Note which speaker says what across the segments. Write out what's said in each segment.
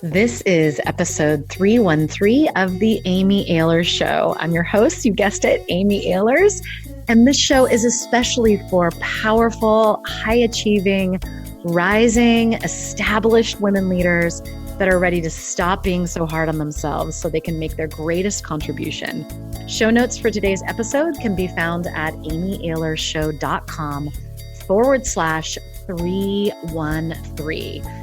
Speaker 1: This is episode 313 of The Amy Ahlers Show. I'm your host, you guessed it, Amy Ahlers. And this show is especially for powerful, high-achieving, rising, established women leaders that are ready to stop being so hard on themselves so they can make their greatest contribution. Show notes for today's episode can be found at amyahlershow.com/313.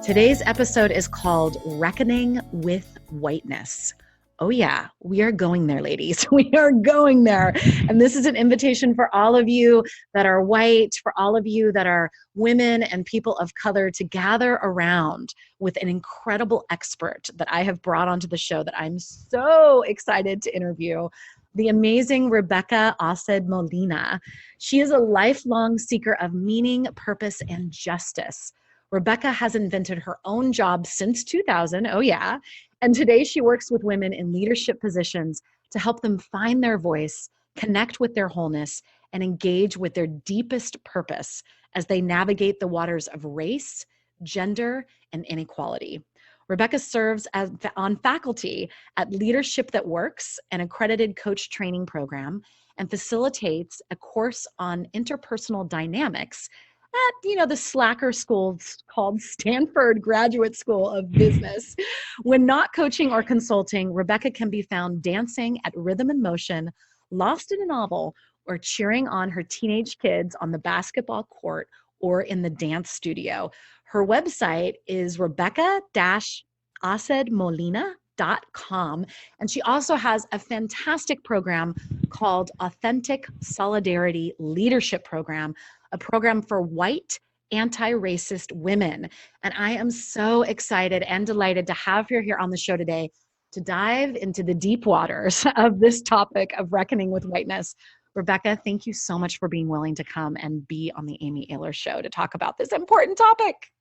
Speaker 1: Today's episode is called Reckoning with Whiteness. Oh yeah, we are going there, ladies. We are going there. And this is an invitation for all of you that are white, for all of you that are women and people of color to gather around with an incredible expert that I have brought onto the show that I'm so excited to interview, the amazing Rebecca Aced Molina. She is a lifelong seeker of meaning, purpose, and justice. Rebecca has invented her own job since 2000, oh yeah, and today she works with women in leadership positions to help them find their voice, connect with their wholeness, and engage with their deepest purpose as they navigate the waters of race, gender, and inequality. Rebecca serves on faculty at Leadership That Works, an accredited coach training program, and facilitates a course on interpersonal dynamics at, the slacker school called Stanford Graduate School of Business. When not coaching or consulting, Rebecca can be found dancing at Rhythm and Motion, lost in a novel, or cheering on her teenage kids on the basketball court or in the dance studio. Her website is Rebecca-acedmolina.com. And she also has a fantastic program called Authentic Solidarity Leadership Program, a program for white anti-racist women. And I am so excited and delighted to have her here on the show today to dive into the deep waters of this topic of reckoning with whiteness. Rebecca, thank you so much for being willing to come and be on the Amy Ahlers Show to talk about this important topic.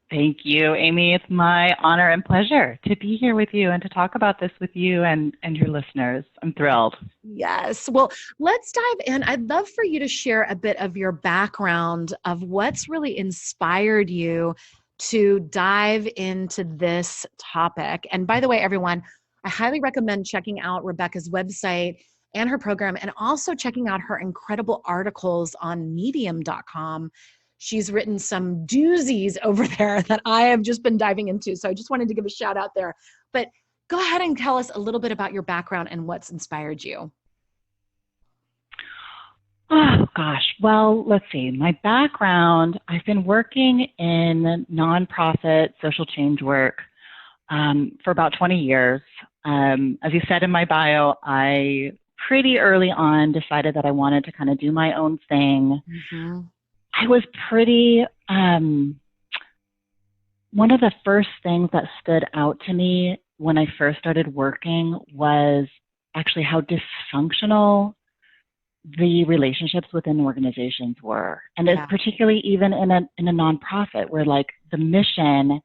Speaker 2: Thank you, Amy. It's my honor and pleasure to be here with you and to talk about this with you and your listeners. I'm thrilled.
Speaker 1: Yes. Well, let's dive in. I'd love for you to share a bit of your background of what's really inspired you to dive into this topic. And by the way, everyone, I highly recommend checking out Rebecca's website and her program, and also checking out her incredible articles on medium.com. She's written some doozies over there that I have just been diving into. So I just wanted to give a shout out there. But go ahead and tell us a little bit about your background and what's inspired you.
Speaker 2: Oh, gosh. Well, let's see. My background, I've been working in nonprofit social change work for about 20 years. As you said in my bio, I pretty early on decided that I wanted to kind of do my own thing. Mm-hmm. I was pretty, one of the first things that stood out to me when I first started working was actually how dysfunctional the relationships within organizations were. And it's particularly even in a nonprofit where like the mission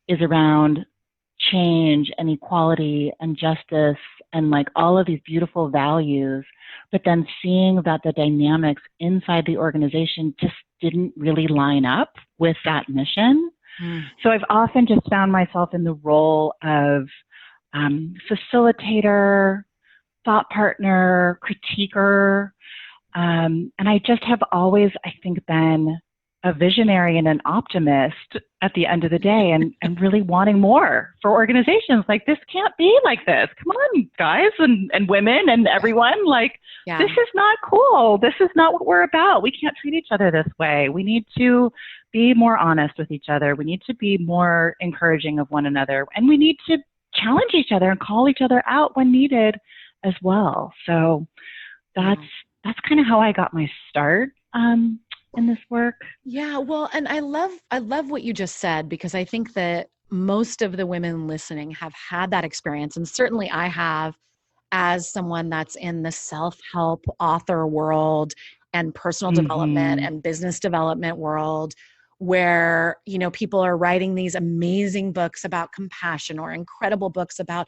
Speaker 2: is around change and equality and justice and like all of these beautiful values, but then seeing that the dynamics inside the organization just didn't really line up with that mission. So I've often just found myself in the role of facilitator, thought partner, critiquer, and I just have always, I think, been a visionary and an optimist at the end of the day, and really wanting more for organizations. Like, this can't be like this. Come on, guys and women and everyone. Like, This is not cool. This is not what we're about. We can't treat each other this way. We need to be more honest with each other. We need to be more encouraging of one another. And we need to challenge each other and call each other out when needed as well. So that's kind of how I got my start in this work.
Speaker 1: Yeah, well, and I love what you just said, because I think that most of the women listening have had that experience, and certainly I have, as someone that's in the self-help author world and personal development and business development world, where, people are writing these amazing books about compassion or incredible books about,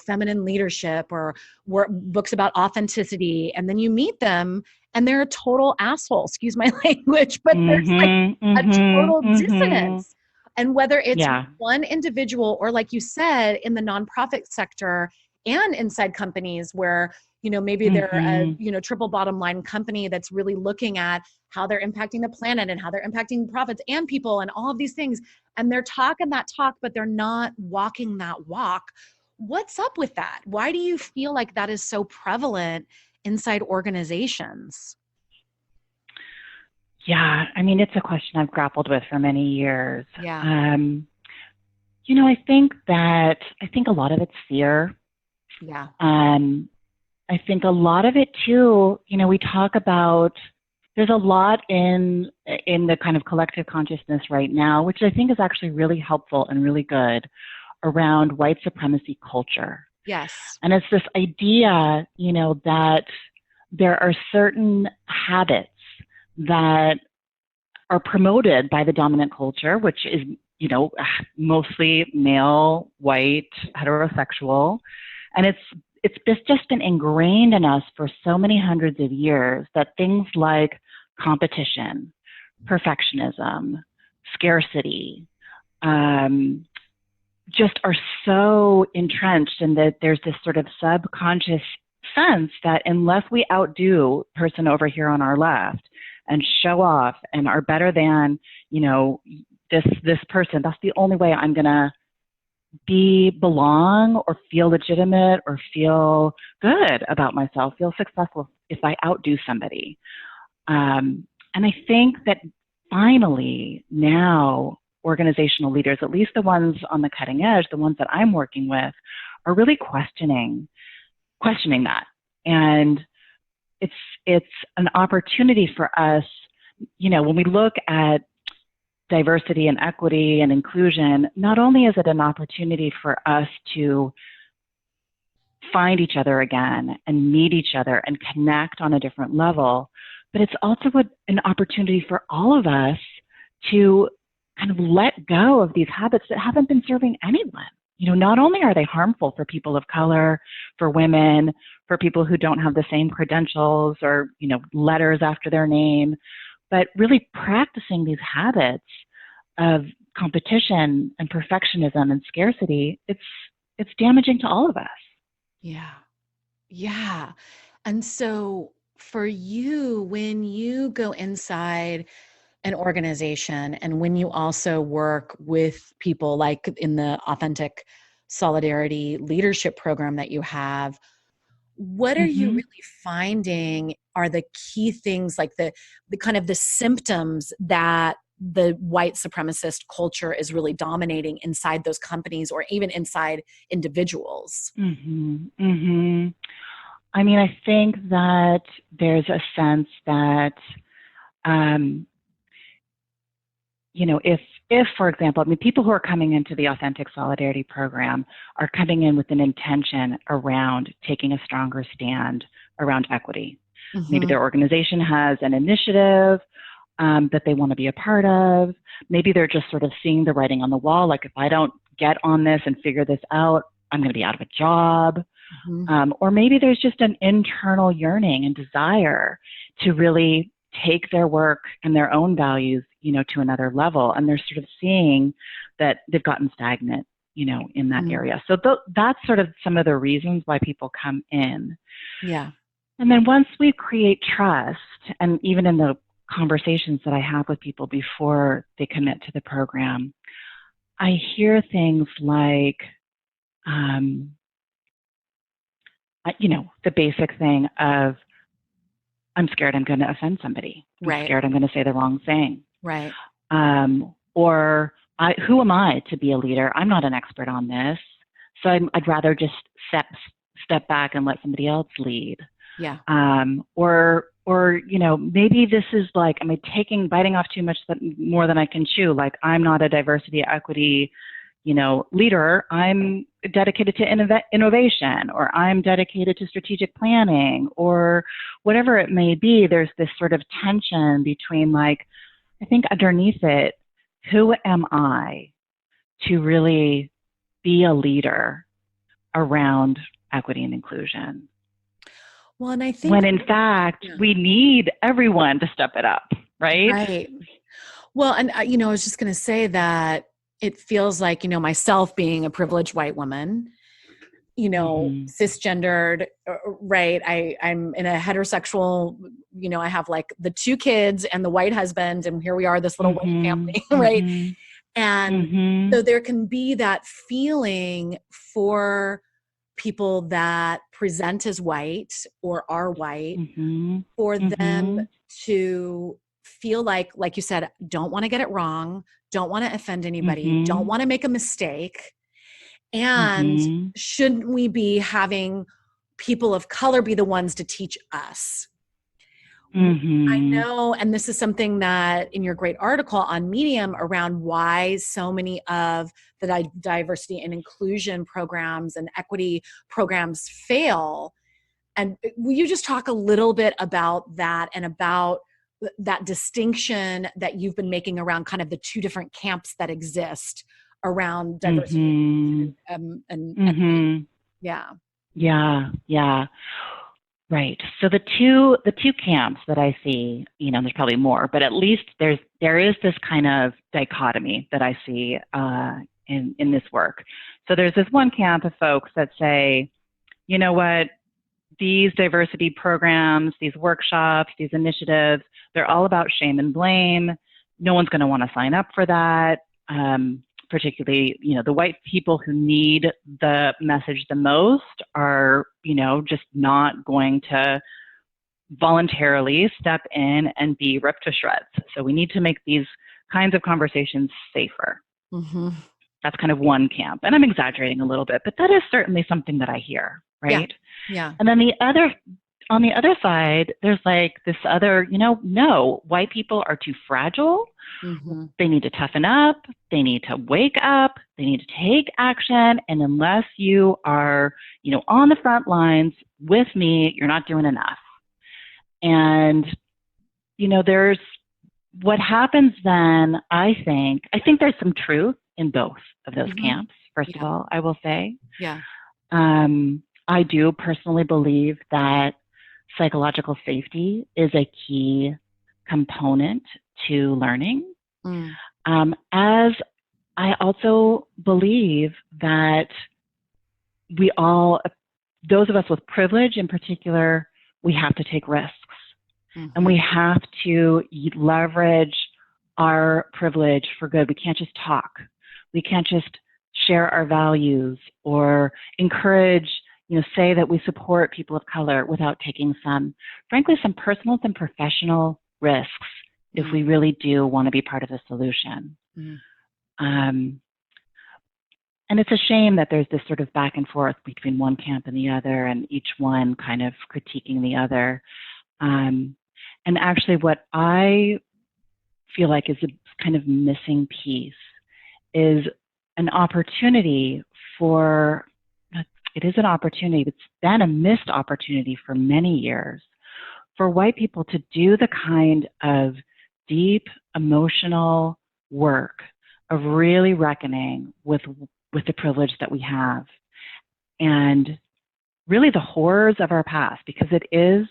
Speaker 1: feminine leadership or books about authenticity. And then you meet them and they're a total asshole, excuse my language, but there's like a total dissonance. And whether it's
Speaker 2: Yeah.
Speaker 1: one individual or, like you said, in the nonprofit sector and inside companies where, maybe they're a,
Speaker 2: Mm-hmm.
Speaker 1: triple bottom line company that's really looking at how they're impacting the planet and how they're impacting profits and people and all of these things. And they're talking that talk, but they're not walking that walk. What's up with that? Why do you feel like that is so prevalent inside organizations?
Speaker 2: Yeah, I mean, it's a question I've grappled with for many years.
Speaker 1: Yeah.
Speaker 2: I think a lot of it's fear.
Speaker 1: Yeah.
Speaker 2: I think a lot of it too, we talk about, there's a lot in the kind of collective consciousness right now, which I think is actually really helpful and really good, around white supremacy culture.
Speaker 1: Yes.
Speaker 2: And it's this idea, that there are certain habits that are promoted by the dominant culture, which is, mostly male, white, heterosexual. And it's just been ingrained in us for so many hundreds of years that things like competition, perfectionism, scarcity, just are so entrenched, and that there's this sort of subconscious sense that unless we outdo person over here on our left and show off and are better than, this person, that's the only way I'm going to belong or feel legitimate or feel good about myself, feel successful, if I outdo somebody. And I think that finally now organizational leaders, at least the ones on the cutting edge, the ones that I'm working with, are really questioning that. And it's an opportunity for us, when we look at diversity and equity and inclusion, not only is it an opportunity for us to find each other again and meet each other and connect on a different level, but it's also an opportunity for all of us to kind of let go of these habits that haven't been serving anyone. Not only are they harmful for people of color, for women, for people who don't have the same credentials or, letters after their name, but really practicing these habits of competition and perfectionism and scarcity, it's damaging to all of us.
Speaker 1: Yeah. Yeah. And so for you, when you go inside an organization and when you also work with people like in the Authentic Solidarity Leadership Program that you have, what are you
Speaker 2: Mm-hmm.
Speaker 1: really finding are the key things, like the kind of the symptoms that the white supremacist culture is really dominating inside those companies or even inside individuals?
Speaker 2: Mm-hmm. Mm-hmm. I mean, I think that there's a sense that, if, for example, people who are coming into the Authentic Solidarity Program are coming in with an intention around taking a stronger stand around equity. Maybe
Speaker 1: Mm-hmm.
Speaker 2: their organization has an initiative that they want to be a part of. Maybe they're just sort of seeing the writing on the wall, like, if I don't get on this and figure this out, I'm going to be out of a job.
Speaker 1: Mm-hmm.
Speaker 2: Or maybe there's just an internal yearning and desire to really take their work and their own values, to another level. And they're sort of seeing that they've gotten stagnant, in that
Speaker 1: Mm-hmm.
Speaker 2: area. So that's sort of some of the reasons why people come in.
Speaker 1: Yeah.
Speaker 2: And then once we create trust, and even in the conversations that I have with people before they commit to the program, I hear things like, the basic thing of, I'm scared I'm going to offend somebody. I'm
Speaker 1: Right.
Speaker 2: scared I'm going to say the wrong thing.
Speaker 1: Right.
Speaker 2: Or who am I to be a leader? I'm not an expert on this. So I'd rather just step back and let somebody else lead.
Speaker 1: Yeah.
Speaker 2: Or maybe this is like, am I biting off too much more than I can chew? Like, I'm not a diversity, equity, leader. I'm dedicated to innovation, or I'm dedicated to strategic planning, or whatever it may be. There's this sort of tension between, like, I think underneath it, who am I to really be a leader around equity and inclusion?
Speaker 1: Well, and I think,
Speaker 2: When in fact, we need everyone to step it up, right?
Speaker 1: right. Well, and I was just going to say that it feels like, myself being a privileged white woman, cisgendered, right? I'm in a heterosexual, I have like the 2 kids and the white husband, and here we are, this little white family, right? And so there can be that feeling for people that present as white or are white, for them to feel like you said, don't want to get it wrong, don't want to offend anybody, don't want to make a mistake. And shouldn't we be having people of color be the ones to teach us? I know, and this is something that in your great article on Medium around why so many of the diversity and inclusion programs and equity programs fail. And will you just talk a little bit about that and about that distinction that you've been making around kind of the 2 different camps that exist around diversity and
Speaker 2: yeah. Right. So the two camps that I see, there's probably more, but at least there is this kind of dichotomy that I see in this work. So there's this one camp of folks that say, you know what, these diversity programs, these workshops, these initiatives, they're all about shame and blame. No one's going to want to sign up for that. Particularly, the white people who need the message the most are, just not going to voluntarily step in and be ripped to shreds. So we need to make these kinds of conversations safer. That's kind of one camp. And I'm exaggerating a little bit, but that is certainly something that I hear, right?
Speaker 1: Yeah.
Speaker 2: And then on the other side, there's like this other, no, white people are too fragile. They need to toughen up. They need to wake up. They need to take action. And unless you are, on the front lines with me, you're not doing enough. And, there's what happens then, I think there's some truth in both of those camps. First of all, I will say, I do personally believe that psychological safety is a key component to learning. As I also believe that we all, those of us with privilege in particular, we have to take risks. And we have to leverage our privilege for good. We can't just talk. We can't just share our values or encourage, say that we support people of color without taking frankly, some personal and professional risks if we really do want to be part of the solution. And it's a shame that there's this sort of back and forth between one camp and the other, and each one kind of critiquing the other. And actually what I feel like is a kind of missing piece is an opportunity for, it is an opportunity, it's been a missed opportunity for many years for white people to do the kind of deep emotional work of really reckoning with the privilege that we have and really the horrors of our past, because it is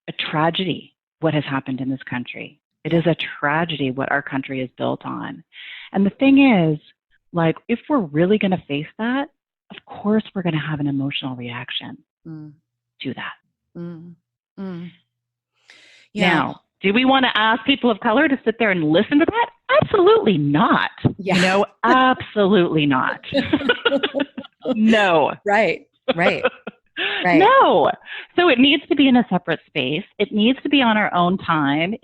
Speaker 2: a tragedy what has happened in this country. It is a tragedy what our country is built on. And the thing is, like, if we're really going to face that, of course we're going to have an emotional reaction to that. Now, do we want to ask people of color to sit there and listen to that? Absolutely not. Absolutely not. No.
Speaker 1: Right.
Speaker 2: No. So it needs to be in a separate space. It needs to be on our own time.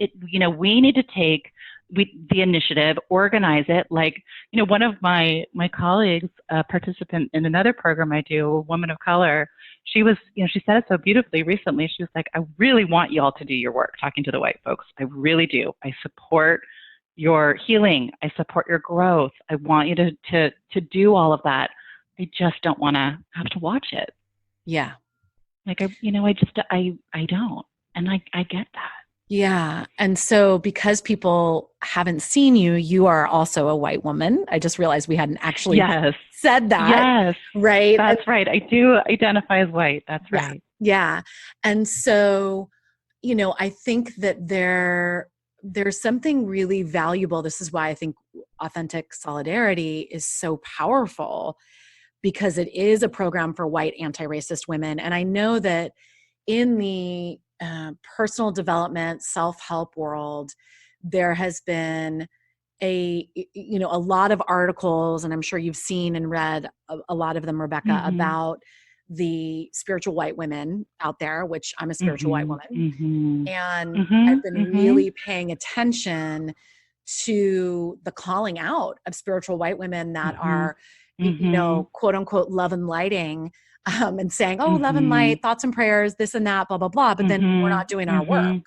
Speaker 2: We need to take the initiative, organize it. Like, one of my colleagues, a participant in another program I do, a woman of color, she was, she said it so beautifully recently. She was like, I really want you all to do your work, talking to the white folks. I really do. I support your healing. I support your growth. I want you to do all of that. I just don't want to have to watch it.
Speaker 1: Yeah.
Speaker 2: Like, I don't. And I get that.
Speaker 1: Yeah. And so because people haven't seen you, you are also a white woman. I just realized we hadn't actually said that.
Speaker 2: Yes.
Speaker 1: Right.
Speaker 2: That's right. I do identify as white. That's right.
Speaker 1: Yeah. And so, I think that there's something really valuable. This is why I think Authentic Solidarity is so powerful because it is a program for white anti-racist women. And I know that in the personal development, self-help world, there has been a lot of articles, and I'm sure you've seen and read a lot of them, Rebecca, about the spiritual white women out there, which I'm a spiritual white woman. And I've been really paying attention to the calling out of spiritual white women that are, quote unquote, love and lighting, and saying, oh, love and light, thoughts and prayers, this and that, blah, blah, blah. But then we're not doing our work.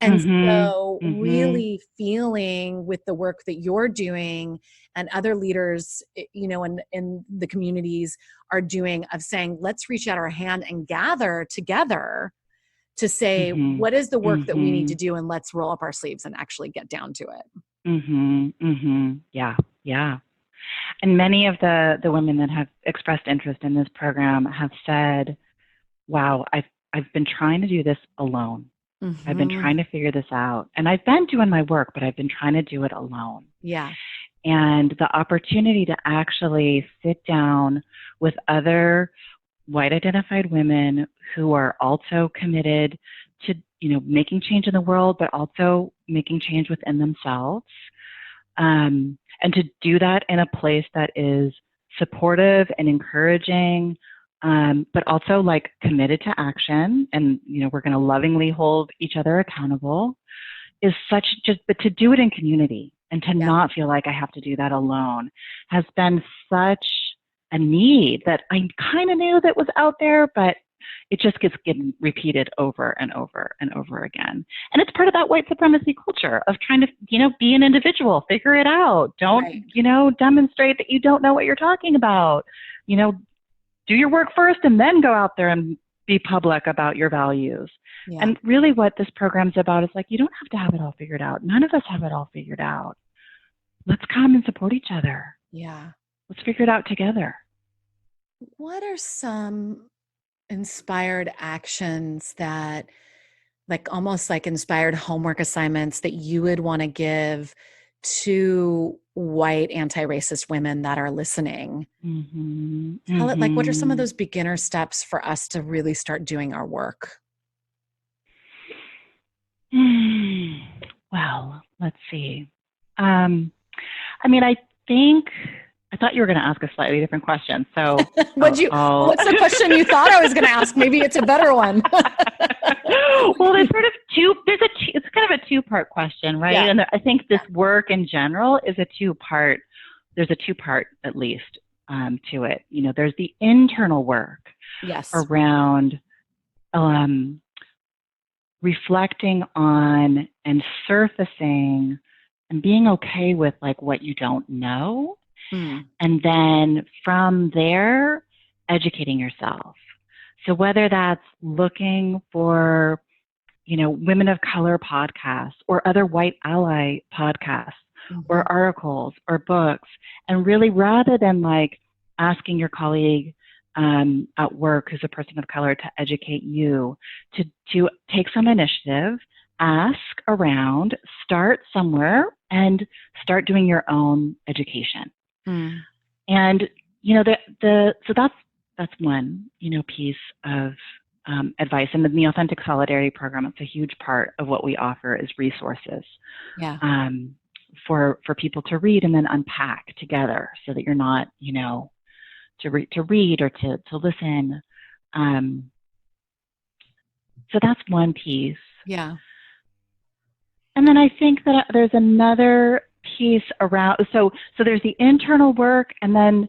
Speaker 1: And so really feeling with the work that you're doing and other leaders, in the communities are doing, of saying, let's reach out our hand and gather together to say, what is the work that we need to do? And let's roll up our sleeves and actually get down to it.
Speaker 2: Yeah. Yeah. And many of the women that have expressed interest in this program have said, wow, I've been trying to do this alone. I've been trying to figure this out. And I've been doing my work, but I've been trying to do it alone.
Speaker 1: Yeah.
Speaker 2: And the opportunity to actually sit down with other white identified women who are also committed to, making change in the world, but also making change within themselves. And to do that in a place that is supportive and encouraging, but also like committed to action, and we're going to lovingly hold each other accountable, is such but to do it in community and to not feel like I have to do that alone has been such a need that I kind of knew that was out there, but it just gets getting repeated over and over and over again. And it's part of that white supremacy culture of trying to, be an individual, figure it out. Don't, demonstrate that you don't know what you're talking about. Do your work first and then go out there and be public about your values. Yeah. And really what this program's about is like, you don't have to have it all figured out. None of us have it all figured out. Let's come and support each other.
Speaker 1: Yeah.
Speaker 2: Let's figure it out together.
Speaker 1: What are some inspired actions that, like almost like inspired homework assignments that you would want to give to white anti-racist women that are listening? Tell it, like, what are some of those beginner steps for us to really start doing our work?
Speaker 2: Well, let's see. I thought you were going to ask a slightly different question. So
Speaker 1: what's the question you thought I was going to ask? Maybe it's a better one.
Speaker 2: Well, it's kind of a two-part question, right? Yeah. And I think this work in general is there's a two-part at least to it. There's the internal work around reflecting on and surfacing and being okay with like what you don't know. And then from there, educating yourself. So whether that's looking for, women of color podcasts or other white ally podcasts or articles or books, and really rather than like asking your colleague at work who's a person of color to educate you, to take some initiative, ask around, start somewhere, and start doing your own education. And so that's one piece of advice. And in the Authentic Solidarity program, it's a huge part of what we offer is resources for people to read and then unpack together, so that you're not to read or to listen. So that's one piece.
Speaker 1: Yeah.
Speaker 2: And then I think that there's another piece around, so there's the internal work, and then,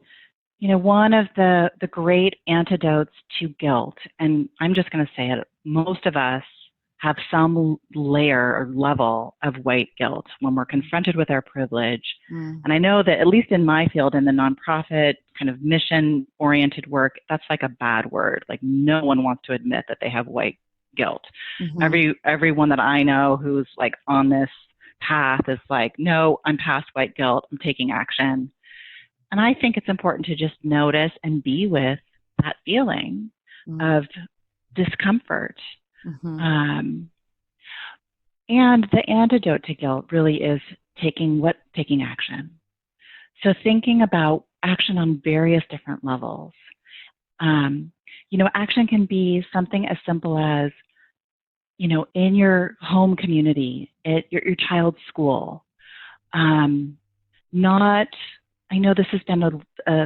Speaker 2: one of the great antidotes to guilt, and I'm just going to say it, most of us have some layer or level of white guilt when we're confronted with our privilege. And I know that at least in my field, in the nonprofit kind of mission-oriented work, that's like a bad word. Like no one wants to admit that they have white guilt. Everyone that I know who's like on this path is like, no, I'm past white guilt. I'm taking action. And I think it's important to just notice and be with that feeling of discomfort. And the antidote to guilt really is taking action. So thinking about action on various different levels. Action can be something as simple as, in your home community, at your child's school. Not, I know this has been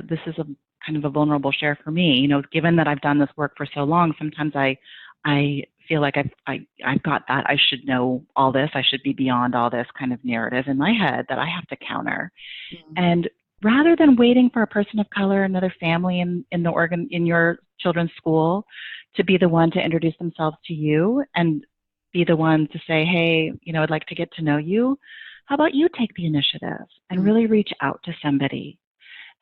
Speaker 2: this is a kind of a vulnerable share for me. Given that I've done this work for so long, sometimes I feel like I've got that. I should know all this. I should be beyond all this kind of narrative in my head that I have to counter. Mm-hmm. And rather than waiting for a person of color, another family in your children's school to be the one to introduce themselves to you and be the one to say, hey, I'd like to get to know you. How about you take the initiative and really reach out to somebody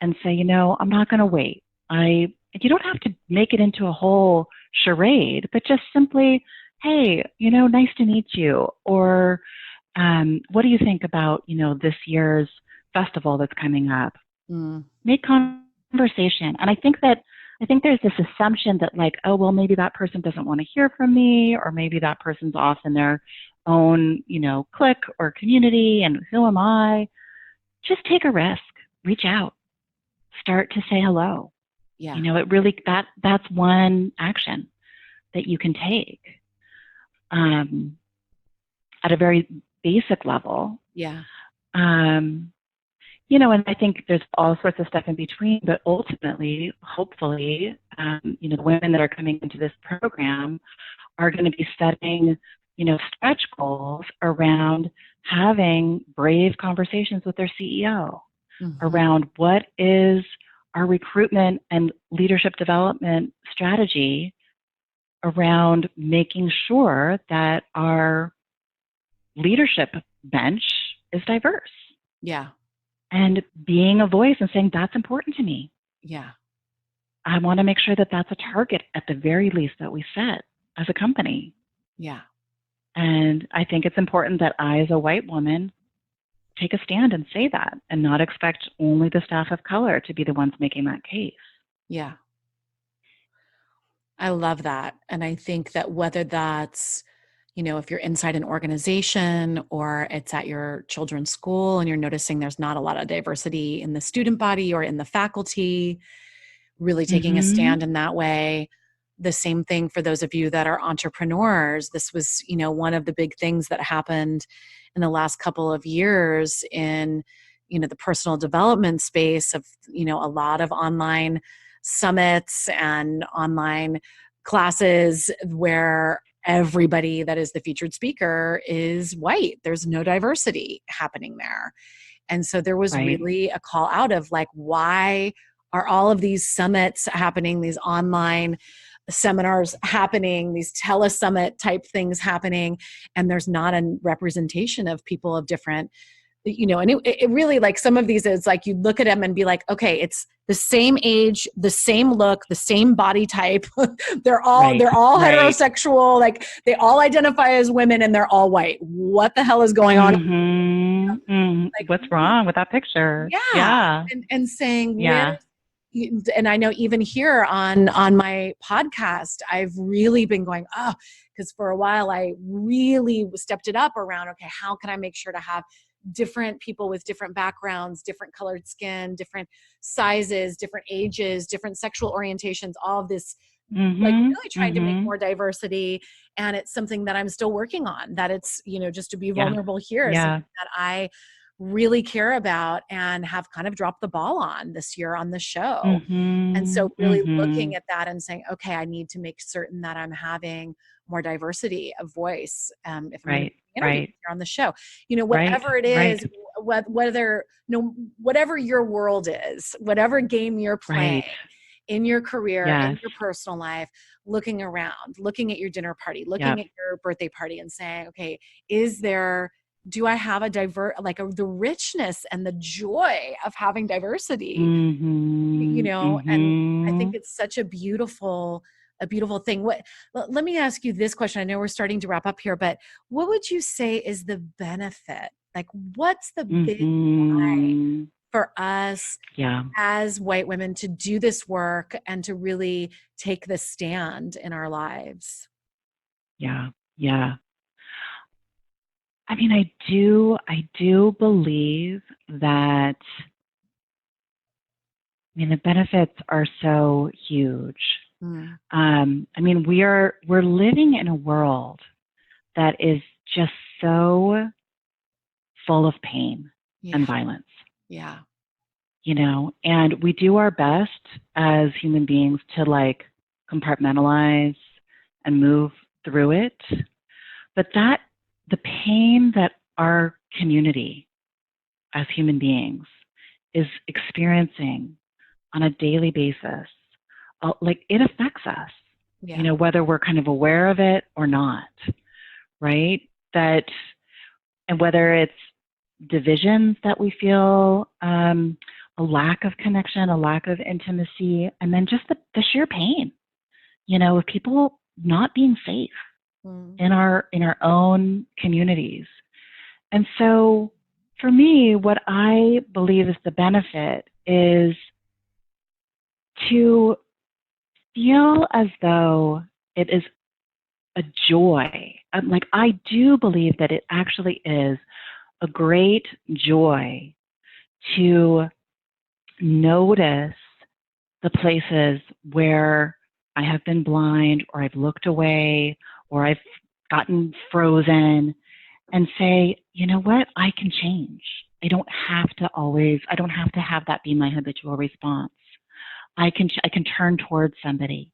Speaker 2: and say, I'm not going to wait. You don't have to make it into a whole charade, but just simply, hey, nice to meet you. Or what do you think about, this year's festival that's coming up? Make conversation. And I think there's this assumption that like, oh, well, maybe that person doesn't want to hear from me, or maybe that person's off in their own, clique or community, and who am I? Just take a risk, reach out, start to say hello. Yeah. It really, that's one action that you can take at a very basic level.
Speaker 1: Yeah.
Speaker 2: And I think there's all sorts of stuff in between, but ultimately, hopefully, the women that are coming into this program are going to be setting, stretch goals around having brave conversations with their CEO around what is our recruitment and leadership development strategy around making sure that our leadership bench is diverse.
Speaker 1: Yeah.
Speaker 2: And being a voice and saying, that's important to me.
Speaker 1: Yeah.
Speaker 2: I want to make sure that that's a target at the very least that we set as a company.
Speaker 1: Yeah.
Speaker 2: And I think it's important that I, as a white woman, take a stand and say that and not expect only the staff of color to be the ones making that case.
Speaker 1: Yeah. I love that. And I think that whether that's, if you're inside an organization or it's at your children's school and you're noticing there's not a lot of diversity in the student body or in the faculty, really taking a stand in that way. The same thing for those of you that are entrepreneurs. This was, one of the big things that happened in the last couple of years in, the personal development space of, a lot of online summits and online classes where everybody that is the featured speaker is white. There's no diversity happening there. And so there was really a call out of like, why are all of these summits happening, these online seminars happening, these telesummit type things happening, and there's not a representation of people of different, and it really, like, some of these, it's like you look at them and be like, okay, it's the same age, the same look, the same body type. they're all heterosexual, like they all identify as women and they're all white. What the hell is going on?
Speaker 2: Like, what's wrong with that picture?
Speaker 1: Yeah. And saying, where, and I know even here on my podcast, I've really been going, because for a while I really stepped it up around, okay, how can I make sure to have different people with different backgrounds, different colored skin, different sizes, different ages, different sexual orientations, all of this, like really trying to make more diversity. And it's something that I'm still working on, that it's, just to be vulnerable here is something that I really care about and have kind of dropped the ball on this year on the show. And so really looking at that and saying, okay, I need to make certain that I'm having more diversity of voice. If I'm going to interview here on the show, whatever it is, whatever your world is, whatever game you're playing in your career, in your personal life, looking around, looking at your dinner party, looking at your birthday party and saying, okay, do I have the richness and the joy of having diversity, and I think it's such a beautiful thing. Let me ask you this question. I know we're starting to wrap up here, but what would you say is the benefit? Like, what's the big why for us as white women to do this work and to really take the stand in our lives?
Speaker 2: Yeah. I mean, I do believe that, I mean, the benefits are so huge.
Speaker 1: Mm.
Speaker 2: I mean, we're living in a world that is just so full of pain and
Speaker 1: Yeah.
Speaker 2: violence,
Speaker 1: Yeah.
Speaker 2: and we do our best as human beings to like compartmentalize and move through it. But the pain that our community as human beings is experiencing on a daily basis, like it affects us,
Speaker 1: Yeah.
Speaker 2: whether we're kind of aware of it or not, right? That, and whether it's divisions that we feel, a lack of connection, a lack of intimacy, and then just the sheer pain, of people not being safe
Speaker 1: Mm.
Speaker 2: in our own communities. And so for me, what I believe is the benefit is to feel as though it is a joy. Like, I do believe that it actually is a great joy to notice the places where I have been blind, or I've looked away, or I've gotten frozen, and say, you know what, I can change. I don't have to have that be my habitual response. I can turn towards somebody.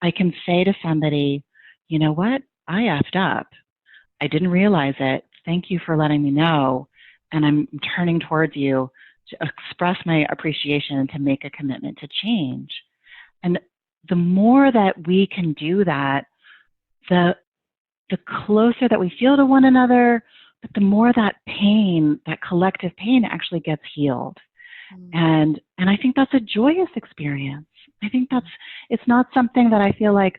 Speaker 2: I can say to somebody, you know what, I effed up. I didn't realize it. Thank you for letting me know. And I'm turning towards you to express my appreciation and to make a commitment to change. And the more that we can do that, the closer that we feel to one another, but the more that pain, that collective pain, actually gets healed.
Speaker 1: Mm.
Speaker 2: And I think that's a joyous experience. I think it's not something that I feel like,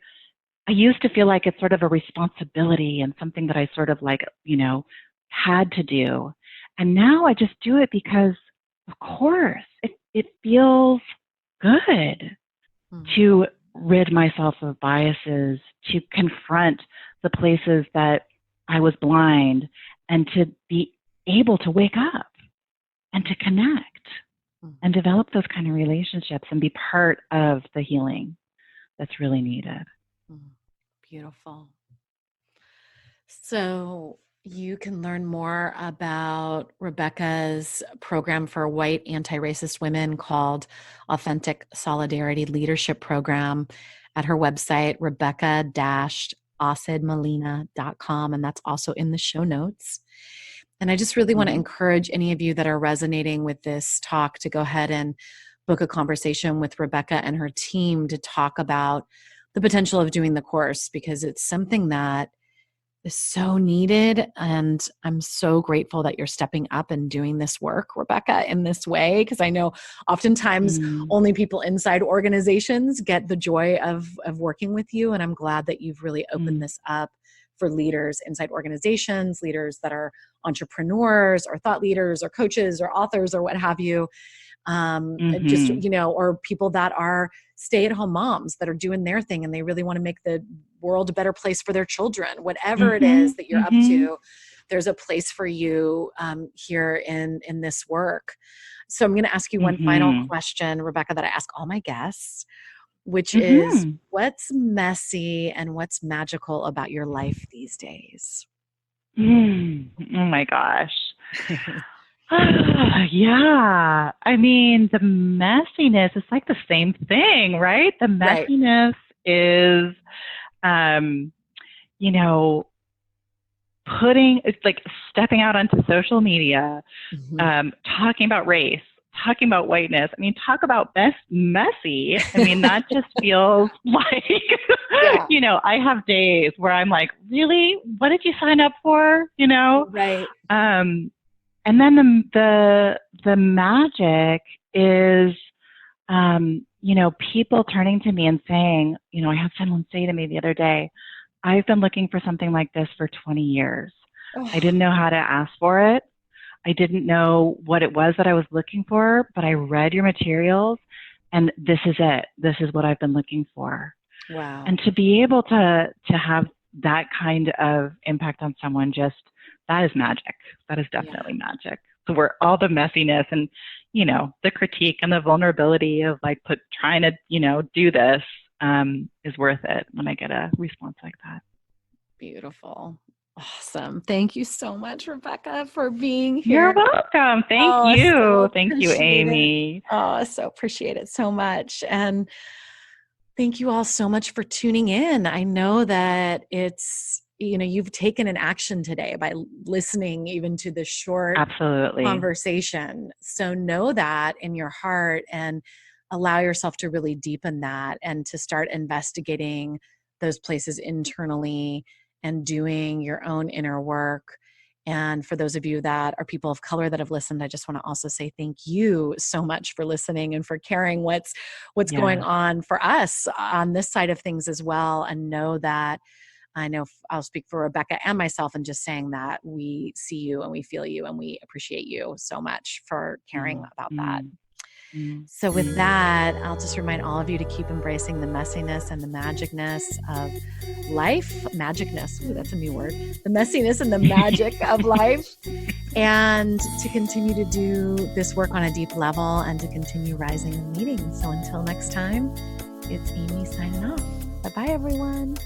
Speaker 2: I used to feel like it's sort of a responsibility and something that I sort of like, had to do. And now I just do it because, of course, it feels good
Speaker 1: Mm.
Speaker 2: to rid myself of biases, to confront the places that I was blind, and to be able to wake up and to connect
Speaker 1: Mm.
Speaker 2: and develop those kind of relationships and be part of the healing that's really needed.
Speaker 1: Mm. Beautiful. So you can learn more about Rebecca's program for white anti-racist women called Authentic Solidarity Leadership Program at her website, rebecca-acedmolina.com. And that's also in the show notes. And I just really want to encourage any of you that are resonating with this talk to go ahead and book a conversation with Rebecca and her team to talk about the potential of doing the course, because it's something that is so needed. And I'm so grateful that you're stepping up and doing this work, Rebecca, in this way, because I know oftentimes only people inside organizations get the joy of working with you. And I'm glad that you've really opened this up for leaders inside organizations, leaders that are entrepreneurs or thought leaders or coaches or authors or what have you. Just, or people that are stay-at-home moms that are doing their thing and they really want to make the world a better place for their children. Whatever it is that you're up to, there's a place for you here in this work. So I'm going to ask you one final question, Rebecca, that I ask all my guests, which is, what's messy and what's magical about your life these days?
Speaker 2: Oh my gosh. Yeah. I mean, the messiness is like the same thing, right? The messiness is, it's like stepping out onto social media, talking about race, talking about whiteness. I mean, talk about messy. I mean, that just feels like, I have days where I'm like, really? What did you sign up for?
Speaker 1: Right.
Speaker 2: And then the magic is, people turning to me and saying, I had someone say to me the other day, I've been looking for something like this for 20 years. I didn't know how to ask for it. I didn't know what it was that I was looking for, but I read your materials and this is it. This is what I've been looking for.
Speaker 1: Wow.
Speaker 2: And to be able to have that kind of impact on someone just that is magic. That is
Speaker 1: Yeah.
Speaker 2: definitely magic. So where all the messiness and, the critique and the vulnerability of like trying to, do this is worth it when I get a response like that.
Speaker 1: Beautiful. Awesome. Thank you so much, Rebecca, for being
Speaker 2: You're
Speaker 1: here.
Speaker 2: welcome. Thank
Speaker 1: Oh,
Speaker 2: you.
Speaker 1: so
Speaker 2: Thank you,
Speaker 1: appreciate it.
Speaker 2: Amy.
Speaker 1: Oh, so appreciate it so much. And thank you all so much for tuning in. I know that you've taken an action today by listening even to the short
Speaker 2: Absolutely.
Speaker 1: conversation. So know that in your heart and allow yourself to really deepen that and to start investigating those places internally and doing your own inner work. And for those of you that are people of color that have listened, I just want to also say thank you so much for listening and for caring what's going
Speaker 2: Yes.
Speaker 1: on for us on this side of things as well. And know that I know I'll speak for Rebecca and myself in just saying that we see you and we feel you and we appreciate you so much for caring about that. So with that, I'll just remind all of you to keep embracing the messiness and the magicness of life. Magicness, ooh, that's a new word. The messiness and the magic of life. And to continue to do this work on a deep level and to continue rising and leading. So until next time, it's Amy signing off. Bye-bye, everyone.